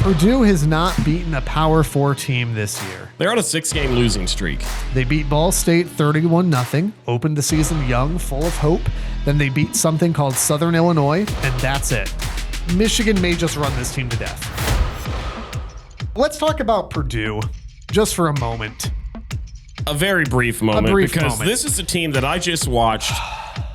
Purdue has not beaten a Power 4 team this year. They're on a 6-game losing streak. They beat Ball State 31-0, opened the season young, full of hope. Then they beat something called Southern Illinois, and that's it. Michigan may just run this team to death. Let's talk about Purdue just for a moment. A very brief moment, because this is a team that I just watched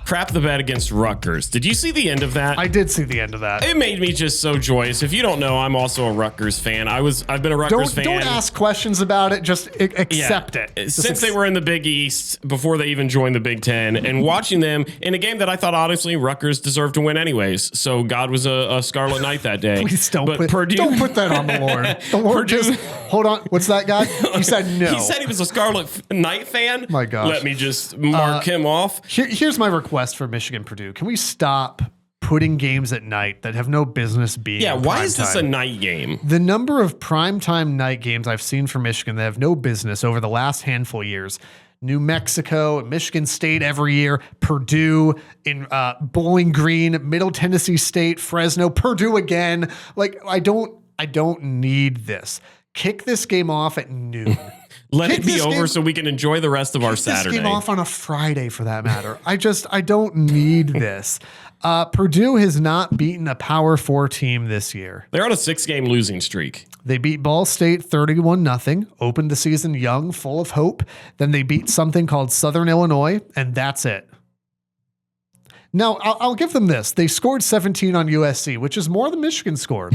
crap the bed against Rutgers. Did you see the end of that? I did see the end of that. It made me just so joyous. If you don't know, I'm also a Rutgers fan. I've been a Rutgers fan. Don't ask questions about it. Just accept it. Since they were in the Big East, before they even joined the Big Ten, and watching them in a game that I thought, honestly, Rutgers deserved to win anyways. So God was a Scarlet Knight that day. Please don't put that on the Lord. The Lord just, hold on. What's that guy? He said no. He said he was a Scarlet Knight fan. My gosh. Let me just mark him off. Here's my request for Michigan Purdue. Can we stop putting games at night that have no business being? Yeah, why is this a night game? The number of primetime night games I've seen for Michigan that have no business over the last handful of years. New Mexico, Michigan State every year, Purdue in Bowling Green, Middle Tennessee State, Fresno, Purdue again. Like, I don't need this. Kick this game off at noon. Let it be over so we can enjoy the rest of our Saturday. This game off on a Friday for that matter. I don't need this. Purdue has not beaten a Power 4 team this year. They're on a 6-game losing streak. They beat Ball State 31-0, opened the season young, full of hope. Then they beat something called Southern Illinois, and that's it. Now, I'll give them this. They scored 17 on USC, which is more than Michigan scored.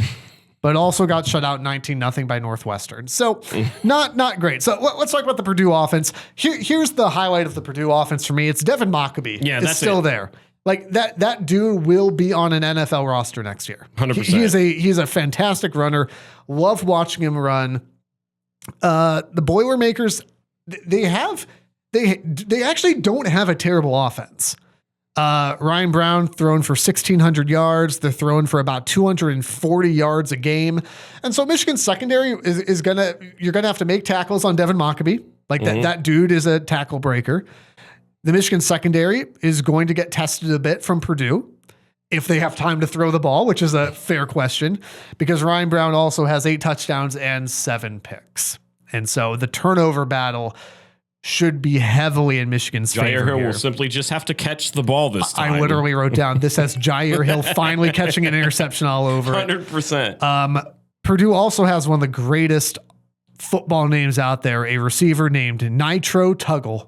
But also got shut out 19-0 by Northwestern. So not great. So let's talk about the Purdue offense. Here's the highlight of the Purdue offense for me. It's Devin Mockobee. Yeah, that's still there. Like that dude will be on an NFL roster next year. 100%. He's a fantastic runner. Love watching him run. The Boilermakers, they actually don't have a terrible offense. Ryan Brown throwing for 1,600 yards. They're throwing for about 240 yards a game. And so Michigan's secondary you're going to have to make tackles on Devin Mockobee. Like that dude is a tackle breaker. The Michigan secondary is going to get tested a bit from Purdue if they have time to throw the ball, which is a fair question because Ryan Brown also has 8 touchdowns and 7 picks. And so the turnover battle should be heavily in Michigan's favor. Jair Hill will simply just have to catch the ball this time. I literally wrote down, this has Jair Hill finally catching an interception all over it. 100%. Purdue also has one of the greatest football names out there, a receiver named Nitro Tuggle.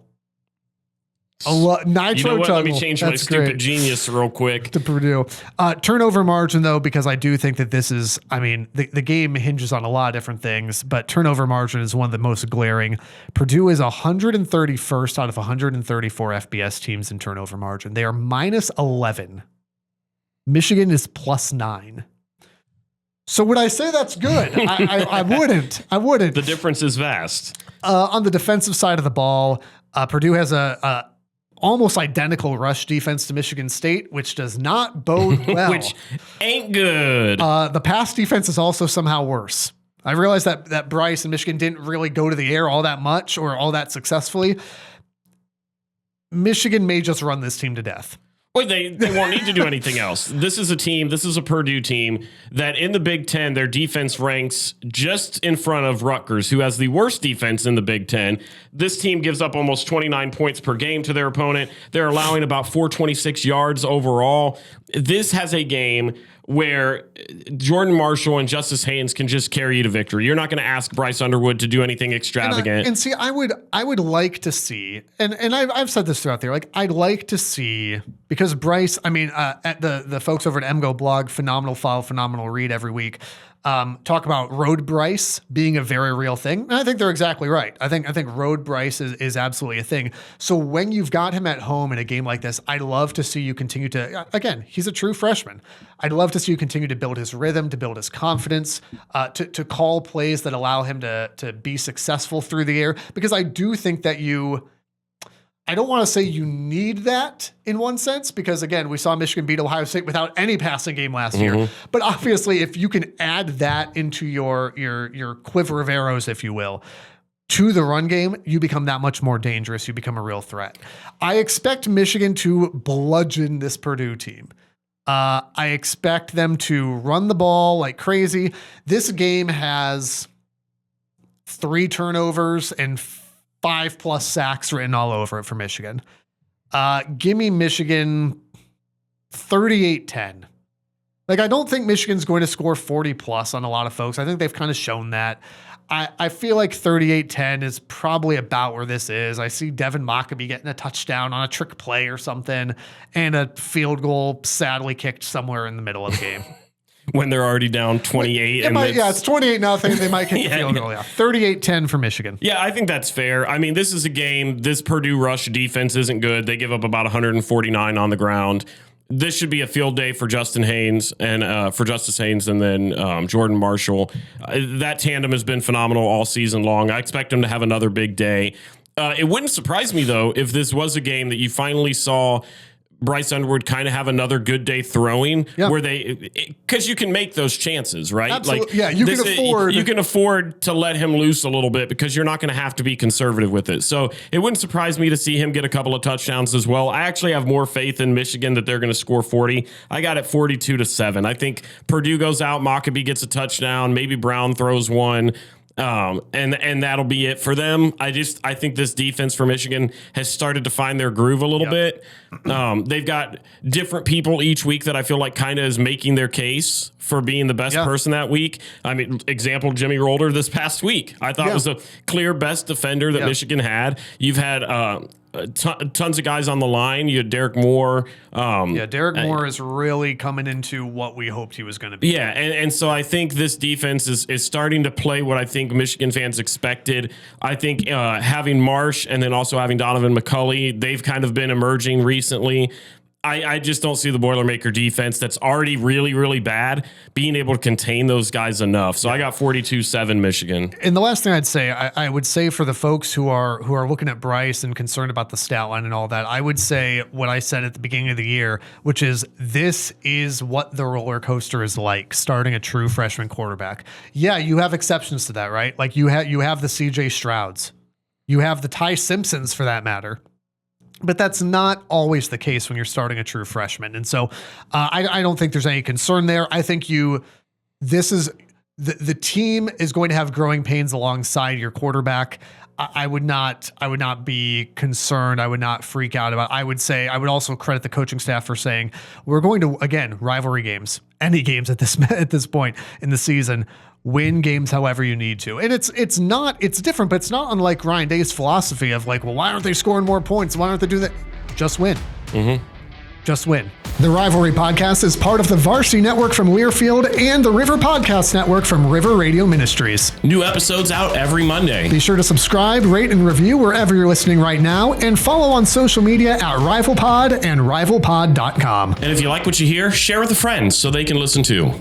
Nitro you know what? Tuggle. Let me change my stupid genius real quick. To Purdue. Turnover margin, though, because I do think that this is, the game hinges on a lot of different things, but turnover margin is one of the most glaring. Purdue is 131st out of 134 FBS teams in turnover margin. They are minus 11. Michigan is plus 9. So would I say that's good? I wouldn't. The difference is vast. On the defensive side of the ball, Purdue has a almost identical rush defense to Michigan State, which does not bode well. Which ain't good. The pass defense is also somehow worse. I realized that Bryce and Michigan didn't really go to the air all that much or all that successfully. Michigan may just run this team to death. Well, they won't need to do anything else. This is a Purdue team that in the Big Ten, their defense ranks just in front of Rutgers, who has the worst defense in the Big Ten. This team gives up almost 29 points per game to their opponent. They're allowing about 426 yards overall. This has a game where Jordan Marshall and Justice Haynes can just carry you to victory. You're not going to ask Bryce Underwood to do anything extravagant. And see, I would like to see, and I've said this throughout there, like I'd like to see, because Bryce, at the folks over at MGO blog, phenomenal file, phenomenal read every week, talk about Road Bryce being a very real thing. And I think they're exactly right. I think Road Bryce is absolutely a thing. So when you've got him at home in a game like this, I'd love to see you continue to, again, he's a true freshman. I'd love to see you continue to build his rhythm, to build his confidence, to call plays that allow him to be successful through the air. Because I do think that I don't want to say you need that in one sense, because again, we saw Michigan beat Ohio State without any passing game last year. But obviously, if you can add that into your quiver of arrows, if you will, to the run game, you become that much more dangerous. You become a real threat. I expect Michigan to bludgeon this Purdue team. I expect them to run the ball like crazy. This game has 3 turnovers and 5+ sacks written all over it for Michigan. Give me Michigan 38-10. Like, I don't think Michigan's going to score 40+ on a lot of folks. I think they've kind of shown that. I feel like 38-10 is probably about where this is. I see Devin Mockobee getting a touchdown on a trick play or something, and a field goal sadly kicked somewhere in the middle of the game. When they're already down 28. It's 28-0. They might kick the field goal. Yeah. 38-10 for Michigan. Yeah, I think that's fair. I mean, this is a game. This Purdue rush defense isn't good. They give up about 149 on the ground. This should be a field day for Justice Haynes and then Jordan Marshall. That tandem has been phenomenal all season long. I expect them to have another big day. It wouldn't surprise me, though, if this was a game that you finally saw Bryce Underwood kind of have another good day throwing, where because you can make those chances, right? Absolutely. Like, you can afford to let him loose a little bit because you're not going to have to be conservative with it. So it wouldn't surprise me to see him get a couple of touchdowns as well. I actually have more faith in Michigan that they're going to score 40. I got it 42-7. I think Purdue goes out, Mockobee gets a touchdown, maybe Brown throws one. And that'll be it for them. I think this defense for Michigan has started to find their groove a little bit. They've got different people each week that I feel like kind of is making their case for being the best person that week. I mean, example, Jimmy Rolder this past week, I thought was the clear best defender that Michigan had. You've had, tons of guys on the line. You had Derek Moore. Derek Moore is really coming into what we hoped he was going to be. Yeah, and so I think this defense is starting to play what I think Michigan fans expected. I think having Marsh and then also having Donovan McCulley, they've kind of been emerging recently. I just don't see the Boilermaker defense that's already really, really bad being able to contain those guys enough. So I got 42-7 Michigan. And the last thing I'd say, I would say for the folks who are looking at Bryce and concerned about the stat line and all that, I would say what I said at the beginning of the year, which is this is what the roller coaster is like starting a true freshman quarterback. Yeah, you have exceptions to that, right? Like you have the CJ Strouds, you have the Ty Simpsons for that matter. But that's not always the case when you're starting a true freshman. And so I don't think there's any concern there. I think the team is going to have growing pains alongside your quarterback. I would not be concerned. I would not freak out about it. I would also credit the coaching staff for saying, we're going to, again, rivalry games, any games at this point in the season, win games however you need to. And it's different, but it's not unlike Ryan Day's philosophy of like, well, why aren't they scoring more points? Why aren't they doing that? Just win. Just win. The Rivalry Podcast is part of the Varsity Network from Learfield and the River Podcast Network from River Radio Ministries. New episodes out every Monday. Be sure to subscribe, rate, and review wherever you're listening right now, and follow on social media at RivalPod and RivalPod.com. And if you like what you hear, share with a friend so they can listen too.